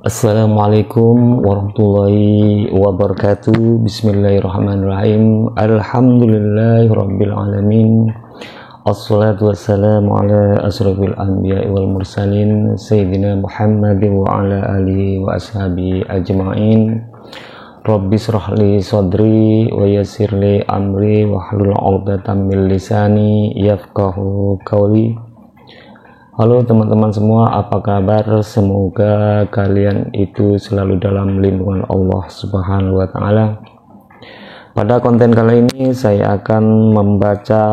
Assalamualaikum warahmatullahi wabarakatuh. Bismillahirrahmanirrahim. Alhamdulillahirabbil alamin. Assalatu wassalamu ala asrofil anbiya'i wal mursalin sayyidina Muhammadin wa ala alihi wa ashabihi ajma'in. Rabbi shrahli sadri wa yassirli amri wa hlul 'uqdatam min lisani yafqahu qawli. Halo teman-teman semua, apa kabar? Semoga kalian itu selalu dalam lindungan Allah Subhanahu wa taala. Pada konten kali ini saya akan membaca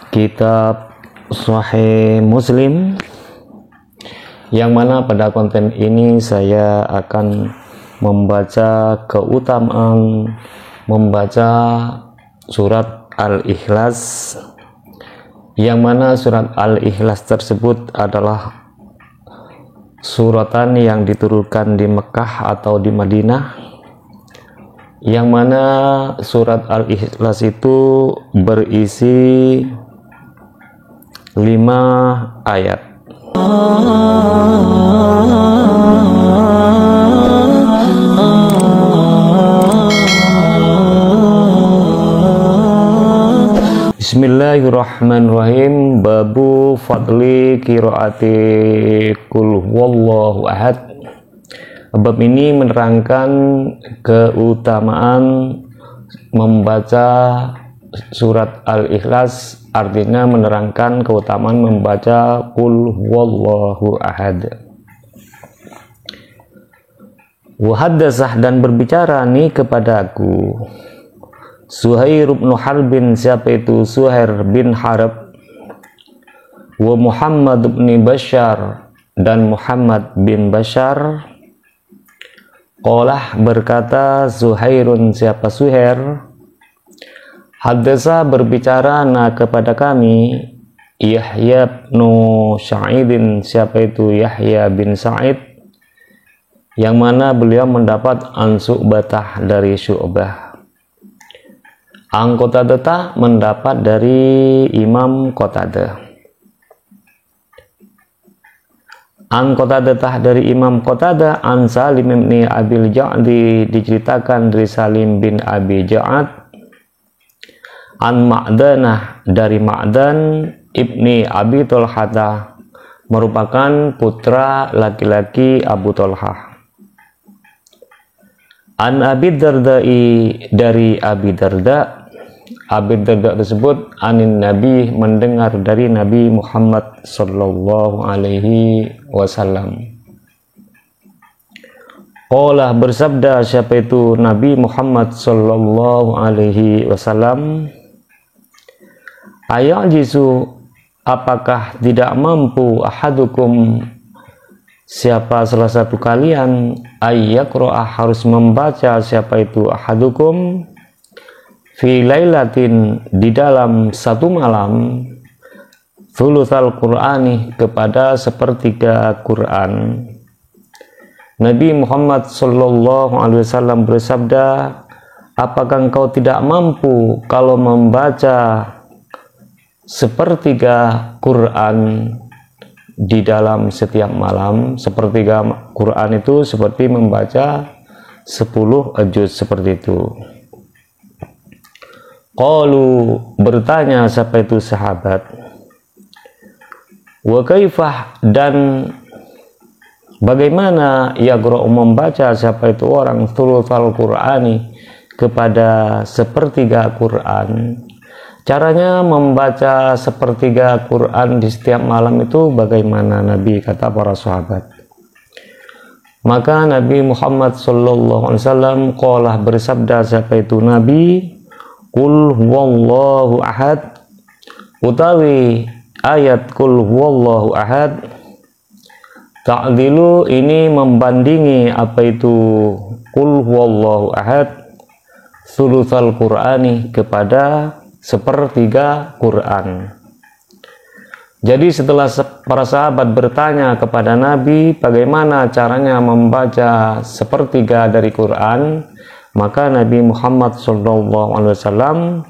kitab Sahih Muslim, yang mana pada konten ini saya akan membaca keutamaan membaca surat Al-Ikhlas, yang mana surat Al-Ikhlas tersebut adalah suratan yang diturunkan di Mekah atau di Madinah, yang mana surat Al-Ikhlas itu berisi 5 ayat. Bismillahirrahmanirrahim. Babu fadli qiraati qul huwallahu ahad. Bab ini menerangkan keutamaan membaca surat Al-Ikhlas, artinya menerangkan keutamaan membaca qul huwallahu ahad. Wa haddatsah, dan berbicara nih kepadaku Suhair bin Harbin, siapa itu Suhair bin Harb, wa Muhammad bin Bashar, dan Muhammad bin Bashar. Qalah, berkata Suhairun, siapa Suhair, haddasa, berbicara kepada kami Yahya bin Sa'idin, siapa itu Yahya bin Sa'id, yang mana beliau mendapat an Syu'bah dari Syu'bah. An Qatadah mendapat dari Imam Qatadah. An Qatadah dari Imam Qatadah. An Salim bin Abil Ja'di, diceritakan dari Salim bin Abi Ja'ad. An Ma'danah, dari Ma'dan ibni Abi Tolhata, merupakan putra laki-laki Abu Tolhah. An Abi Dardai, dari Abi Darda. Abi Darda tersebut anin Nabi, mendengar dari Nabi Muhammad sallallahu alaihi wasallam. Qala, bersabda siapa itu Nabi Muhammad sallallahu alaihi wasallam, ayajizu, apakah tidak mampu ahadukum, siapa salah satu kalian, ayyaqra'a, harus membaca, siapa itu ahadukum, fi lailatin, di dalam satu malam, thulutsal Qur'ani, kepada sepertiga Quran. Nabi Muhammad sallallahu alaihi wasallam bersabda, apakah engkau tidak mampu kalau membaca sepertiga Quran di dalam setiap malam? Sepertiga Quran itu seperti membaca 10 juz, seperti itu. Qalu, bertanya siapa itu sahabat, wa kaifah, dan bagaimana yaqra'u, membaca siapa itu orang thulutsal Qur'ani, kepada sepertiga Quran. Caranya membaca sepertiga Quran di setiap malam itu bagaimana Nabi, kata para sahabat. Maka Nabi Muhammad sallallahu alaihi wasallam qala, bersabda siapa itu Nabi, qul huwallahu ahad, utawi ayat qul huwallahu ahad, ta'dilu, ini membandingi apa itu qul huwallahu ahad, thulutsal Qur'ani, kepada sepertiga Quran. Jadi setelah para sahabat bertanya kepada Nabi bagaimana caranya membaca sepertiga dari Quran, maka Nabi Muhammad SAW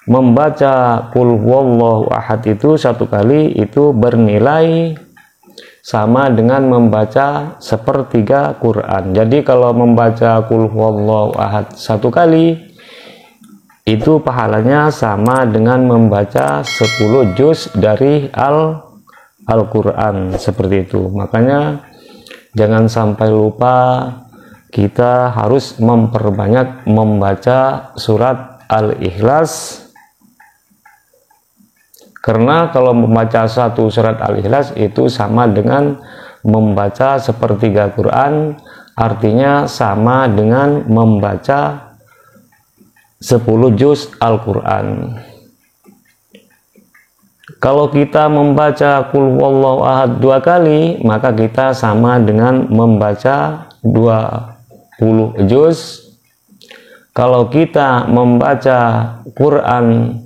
membaca qul huwallahu ahad itu satu kali itu bernilai sama dengan membaca sepertiga Quran. Jadi kalau membaca Qul huwallahu ahad 1 kali, itu pahalanya sama dengan membaca 10 juz dari Al-Quran, seperti itu. Makanya jangan sampai lupa, kita harus memperbanyak membaca surat Al-Ikhlas. Karena kalau membaca 1 surat Al-Ikhlas itu sama dengan membaca sepertiga Quran, artinya sama dengan membaca 10 juz Al-Quran. Kalau kita membaca Qul huwallahu ahad 2 kali, maka kita sama dengan membaca 20 juz. Kalau kita membaca Quran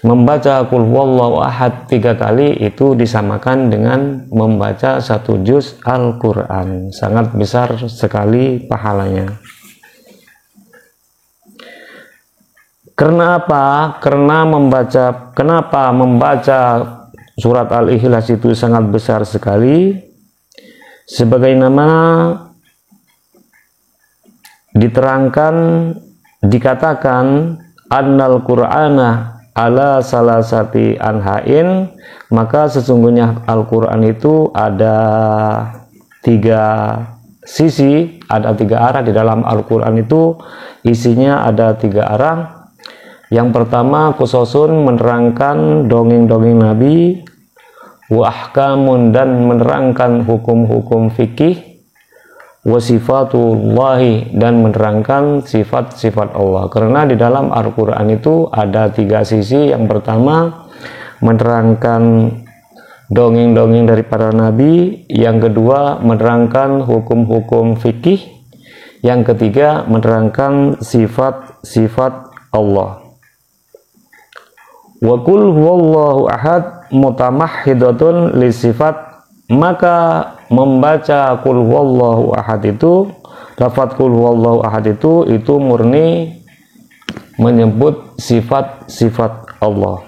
membaca Qul huwallahu ahad 3 kali, itu disamakan dengan membaca 1 juz Al-Quran. Sangat besar sekali pahalanya. Karena apa? Kenapa membaca surat Al-Ikhlas itu sangat besar sekali? Sebagaimana dikatakan annal Qur'ana ala salasati anha'in, maka sesungguhnya Al-Quran itu ada 3 sisi, ada 3 arah. Di dalam Al-Quran itu isinya ada 3 arah. Yang pertama, khususun menerangkan dongeng-dongeng Nabi, wa ahkamun, dan menerangkan hukum-hukum fikih, wa sifatullahi, dan menerangkan sifat-sifat Allah. Karena di dalam Al-Quran itu ada 3 sisi. Yang pertama, menerangkan dongeng-dongeng dari para nabi. Yang kedua, menerangkan hukum-hukum fikih. Yang ketiga, menerangkan sifat-sifat Allah. Wa qul huwallahu ahad mutamahhidatun li sifat, maka membaca Qul huwallahu ahad itu, lafaz Qul huwallahu ahad itu murni menyebut sifat-sifat Allah.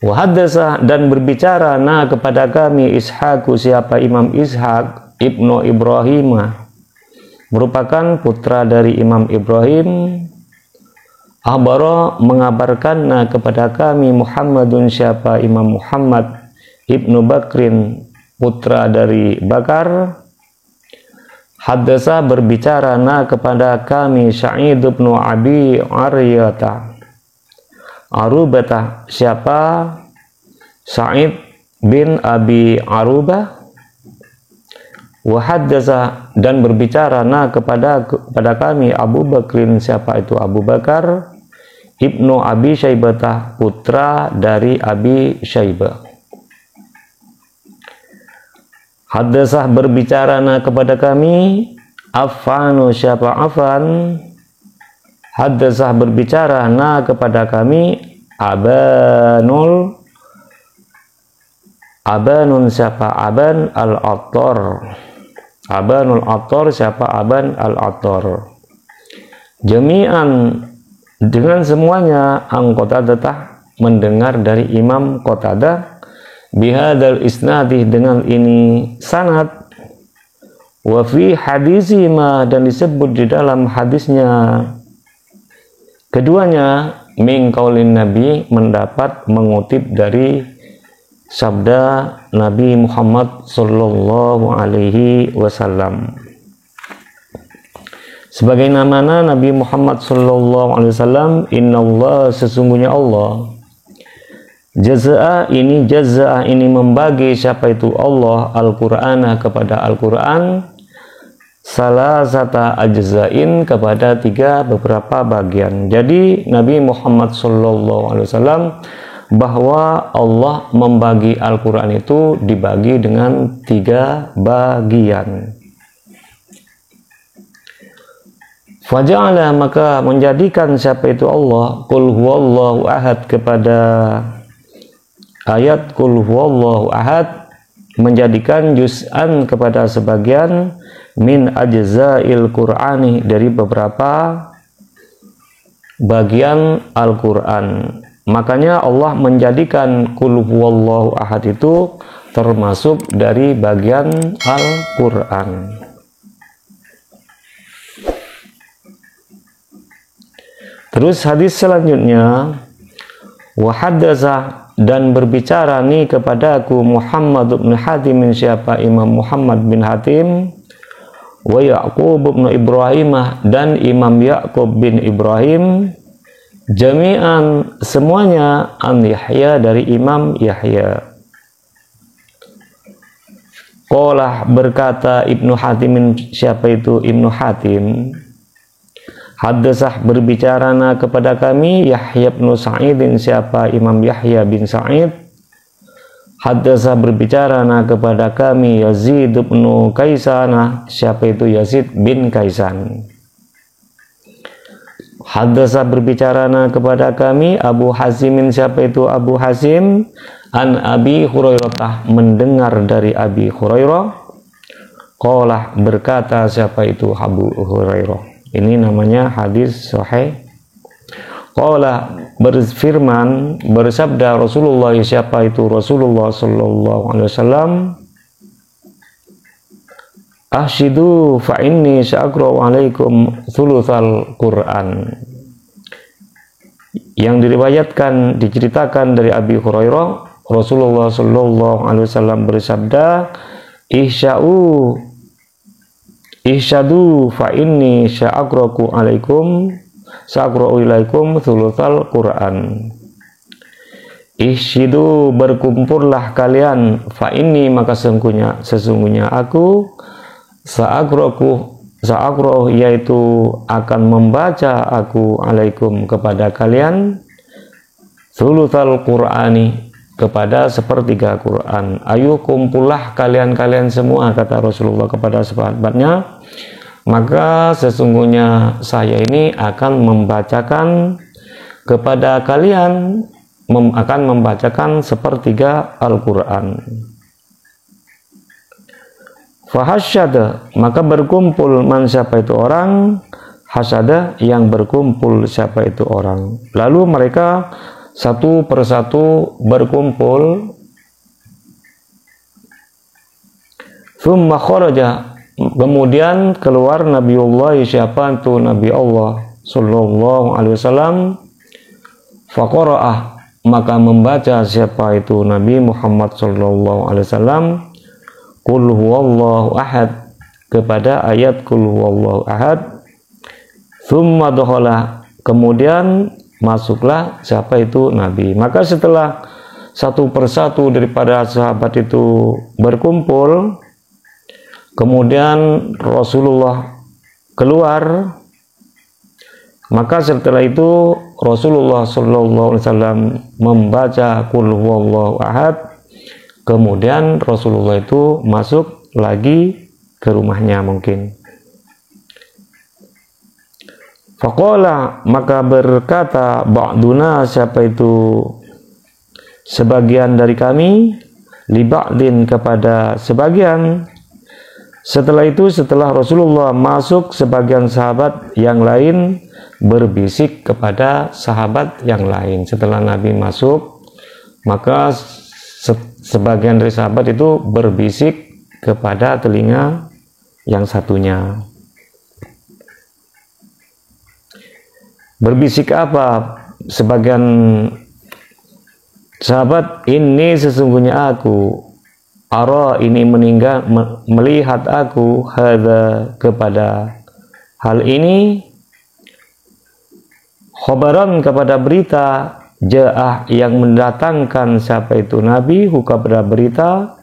Wa haddasa, dan berbicara kepada kami Ishaqu, siapa Imam Ishaq ibnu Ibrahim, merupakan putra dari Imam Ibrahim. Akhbara, mengabarkan kepada kami Muhammadun, siapa Imam Muhammad ibnu Bakrin, putra dari Bakar. Haddasa, berbicara kepada kami Sa'id ibnu Abi Arubah, siapa Sa'id bin Abi Arubah. Wa haddasa, dan berbicara kepada kami Abu Bakrin, siapa itu Abu Bakar ibnu Abi Syaibah, putra dari Abi Syaibah. Haddasa, berbicara kepada kami Affanu, siapa Affan. Haddasa, berbicara kepada kami Abanun, siapa Aban al-Attar. Abanul Attar, siapa Aban al-Attar. Jami'an, dengan semuanya, Qatadah, mendengar dari Imam Qatadah, bihadal isnadi, dengan ini sanad, wa fi hadisi ma, dan disebut di dalam hadisnya keduanya, min qaulin Nabi, mendapat mengutip dari sabda Nabi Muhammad sallallahu alaihi wasallam. Sebagaimana Nabi Muhammad sallallahu alaihi wasallam, innallah, sesungguhnya Allah, jazaa ini membagi, siapa itu Allah, Al-Qur'ana, kepada Al-Qur'an, salasata ajzain, kepada 3 beberapa bagian. Jadi Nabi Muhammad sallallahu alaihi wasallam bahwa Allah membagi Al-Quran itu dibagi dengan 3 bagian. Faja'ala, maka menjadikan siapa itu Allah Qul huwallahu ahad, kepada ayat Qul huwallahu ahad, menjadikan juz'an, kepada sebagian, min ajza'il Qur'ani, dari beberapa bagian Al-Quran. Makanya Allah menjadikan qul huwallahu ahad itu termasuk dari bagian Al-Quran. Terus hadis selanjutnya, wa haddatsa, dan berbicara nih kepadaku Muhammad bin Hatim, siapa Imam Muhammad bin Hatim, wa Ya'qub bin Ibrahim, dan Imam Ya'qub bin Ibrahim, jami'an semuanya, an Yahya, dari Imam Yahya. Qala, berkata Ibnu Hatim, siapa itu Ibnu Hatim, haddatsah, berbicarana kepada kami Yahya bin Sa'id, siapa Imam Yahya bin Sa'id, haddatsah, berbicarana kepada kami Yazid bin Kaisan, siapa itu Yazid bin Kaisan, haddatsah, berbicarana kepada kami Abu Hazim, siapa itu Abu Hazim, an Abi Hurairah, mendengar dari Abi Hurairah, qala, berkata siapa itu Abu Hurairah. Ini namanya hadis sahih. Qala, berfirman, bersabda Rasulullah, siapa itu Rasulullah sallallahu alaihi wasallam, ahsyidu fa inni sa'aqra'u alaikum thulutsal Qur'an. Yang diriwayatkan, diceritakan dari Abi Hurairah, Rasulullah sallallahu alaihi wasallam bersabda, ihsyadu fa inni sa'aqra'u ilaikum thulutsal Qur'an. Ihsyidu, berkumpullah kalian, fa inni, maka sesungguhnya aku, sa'aqra'u, yaitu akan membaca aku, alaikum, kepada kalian, thulutsal Qur'ani, kepada sepertiga Quran. Ayo kumpullah kalian semua, kata Rasulullah kepada sahabatnya, maka sesungguhnya saya ini akan membacakan kepada kalian, akan membacakan sepertiga Al-Quran. Fahasyada, maka berkumpul, man, siapa itu orang, hasyada, yang berkumpul, siapa itu orang. Lalu mereka satu persatu berkumpul. Thumma kharaja, kemudian keluar Nabiullah, siapa itu Nabi Allah sallallahu alaihi wasallam, faqara'ah, maka membaca siapa itu Nabi Muhammad sallallahu alaihi wasallam, qul huwallahu ahad, kepada ayat qul huwallahu ahad. Thumma dakhala, kemudian masuklah siapa itu Nabi. Maka setelah satu persatu daripada sahabat itu berkumpul, kemudian Rasulullah keluar, maka setelah itu Rasulullah sallallahu alaihi wasallam membaca qul huwallahu ahad, kemudian Rasulullah itu masuk lagi ke rumahnya mungkin. Faqala, maka berkata ba'duna, siapa itu sebagian dari kami, li ba'din, kepada sebagian. Setelah itu, setelah Rasulullah masuk, sebagian sahabat yang lain berbisik kepada sahabat yang lain. Setelah Nabi masuk, maka sebagian dari sahabat itu berbisik kepada telinga yang satunya. Berbisik apa? Sebagian sahabat, ini sesungguhnya aku, ara, ini melihat aku, hadza, kepada hal ini, khobaran, kepada berita, ja'ah, yang mendatangkan siapa itu Nabi, hu, kepada berita,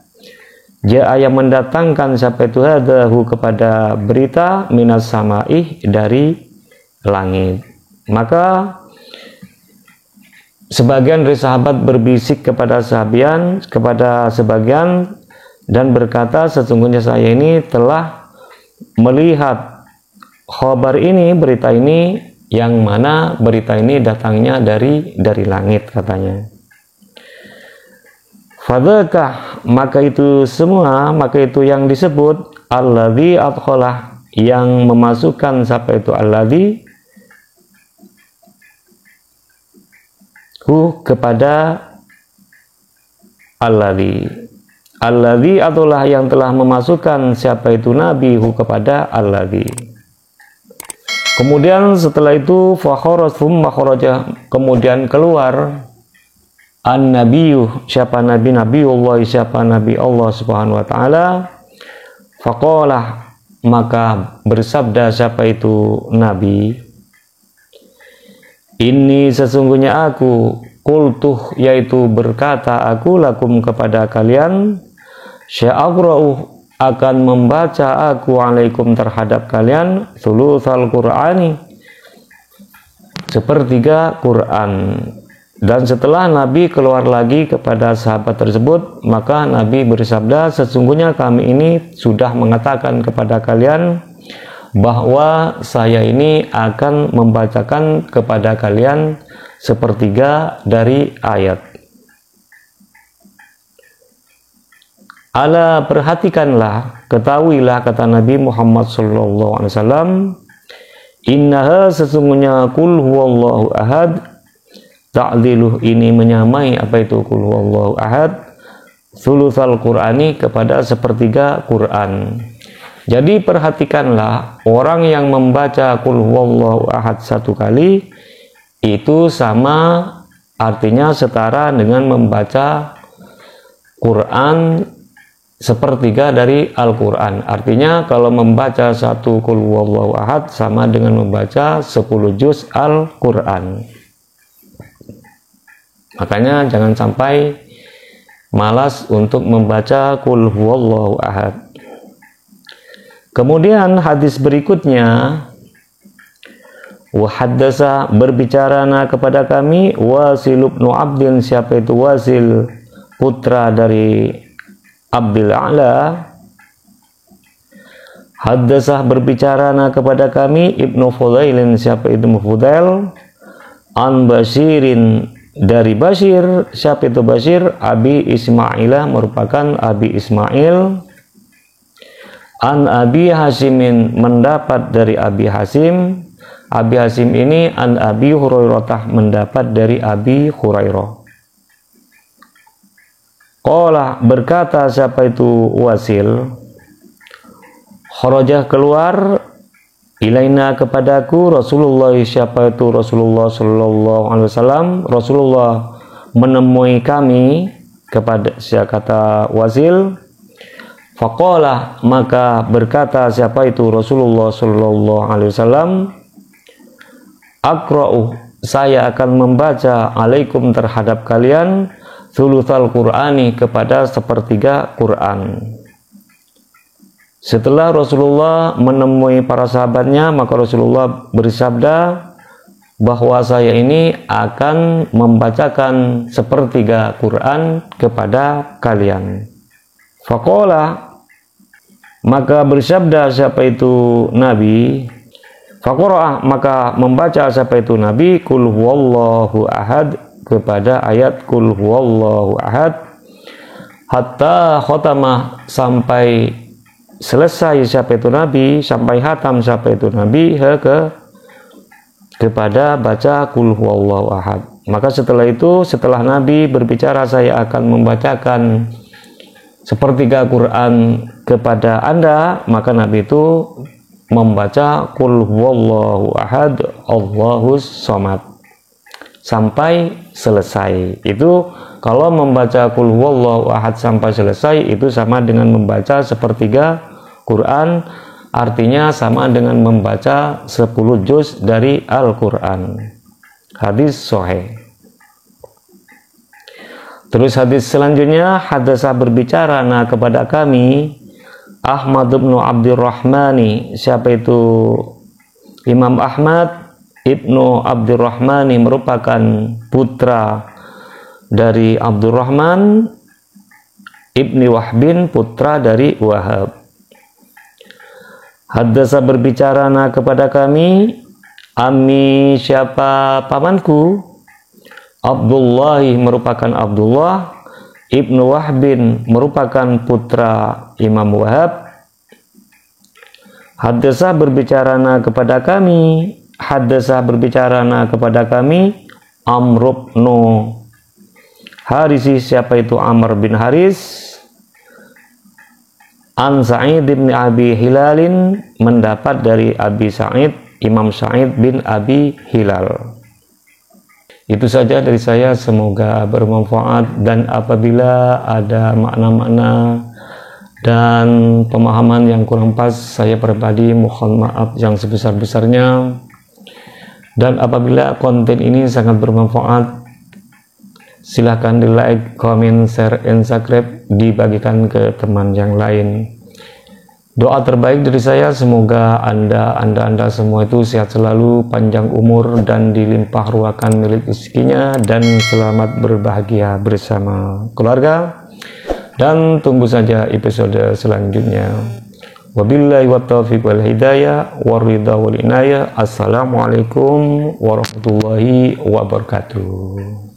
ja'ah, yang mendatangkan siapa itu hadza, hu, kepada berita, minas sama'ih, dari langit. Maka sebagian dari sahabat berbisik kepada sebagian dan berkata, sesungguhnya saya ini telah melihat khabar ini, berita ini, yang mana berita ini datangnya dari langit, katanya. Fadzakah, maka itu semua, maka itu yang disebut alladzi adkhalah, yang memasukkan siapa itu alladzi, kepada alladzi adalah yang telah memasukkan siapa itu nabi kepada alladzi. Kemudian setelah itu kemudian keluar an-nabiyyu, siapa nabiullah, siapa nabi Allah Subhanahu wa taala. Faqala, maka bersabda siapa itu nabi, ini sesungguhnya aku, qultuh, yaitu berkata aku, lakum kepada kalian, sya'aqra'u, akan membaca aku, alaikum terhadap kalian, thulutsal qur'ani, sepertiga Quran. Dan setelah Nabi keluar lagi kepada sahabat tersebut, maka Nabi bersabda, sesungguhnya kami ini sudah mengatakan kepada kalian bahwa saya ini akan membacakan kepada kalian sepertiga dari ayat. Ala, perhatikanlah, ketahuilah, kata Nabi Muhammad SAW, innaha, sesungguhnya qul huwallahu ahad, ta'diluh, ini menyamai apa itu qul huwallahu ahad, thulutsal qur'ani, kepada sepertiga Quran. Jadi perhatikanlah, orang yang membaca qul huwallahu ahad satu kali itu sama, artinya setara dengan membaca Quran sepertiga dari Al-Quran. Artinya kalau membaca satu qul huwallahu ahad sama dengan membaca 10 juz Al-Quran. Makanya jangan sampai malas untuk membaca qul huwallahu ahad. Kemudian hadis berikutnya, wa haddasa, berbicarana kepada kami, Wasil ibn Abdin, siapa itu Wasil, putra dari Abdul A'la. Haddasa, berbicarana kepada kami, Ibnu Fudailin, siapa itu Fudail, an Bashirin, dari Bashir, siapa itu Bashir, Abi Ismailah, merupakan Abi Ismail, an Abi Hasimin, mendapat dari Abi Hasim. Abi Hasim ini an Abi Hurairah, mendapat dari Abi Hurairah. Qala, berkata siapa itu Wasil, kharaja, keluar, ilaina, kepadaku, Rasulullah, siapa itu Rasulullah sallallahu alaihi wasallam, Rasulullah menemui kami, kepada siapa, kata Wasil, faqala, maka berkata siapa itu Rasulullah sallallahu alaihi wasallam, aqra'u, saya akan membaca, alaikum terhadap kalian, thulutsal qur'ani, kepada sepertiga Quran. Setelah Rasulullah menemui para sahabatnya, maka Rasulullah bersabda bahwa saya ini akan membacakan sepertiga Quran kepada kalian. Faqala, maka bersabda siapa itu Nabi, faqara, maka membaca siapa itu Nabi, qul huwallahu ahad, kepada ayat qul huwallahu ahad, hatta khatamah, sampai selesai siapa itu Nabi, sampai hatam siapa itu Nabi kepada baca qul huwallahu ahad. Maka setelah itu, setelah Nabi berbicara saya akan membacakan sepertiga Quran kepada Anda, maka Nabi itu membaca qul huwallahu ahad, Allahus samad, sampai selesai. Itu kalau membaca qul huwallahu ahad sampai selesai itu sama dengan membaca sepertiga Quran, artinya sama dengan membaca 10 juz dari Al-Quran. Hadis sahih. Terus hadis selanjutnya, hadasa, berbicara kepada kami, Ahmad bin Abdurrahmani, siapa itu Imam Ahmad Ibnu Abdurrahmani, merupakan putra dari Abdurrahman Ibni Wahbin, putra dari Wahab. Haddasa, berbicara kepada kami, Ami, siapa pamanku, Abdullah, merupakan Abdullah Ibnu Wahbin, merupakan putra Imam Wahab. Haddasa, berbicara kepada kami, haddasa, berbicara kepada kami, Amr bin Harisi. Siapa itu Amr bin Haris? An Sa'id bin Abi Hilalin, mendapat dari Abi Sa'id, Imam Sa'id bin Abi Hilal. Itu saja dari saya, semoga bermanfaat, dan apabila ada makna-makna dan pemahaman yang kurang pas, saya pribadi mohon maaf yang sebesar-besarnya. Dan apabila konten ini sangat bermanfaat, silahkan di like, comment, share, and subscribe, dibagikan ke teman yang lain. Doa terbaik dari saya, semoga anda semua itu sehat selalu, panjang umur, dan dilimpah ruahkan milik rezekinya, dan selamat berbahagia bersama keluarga. Dan tunggu saja episode selanjutnya. Wabillahi wattaufiq wal hidayah waridha wal inayah. Assalamualaikum warahmatullahi wabarakatuh.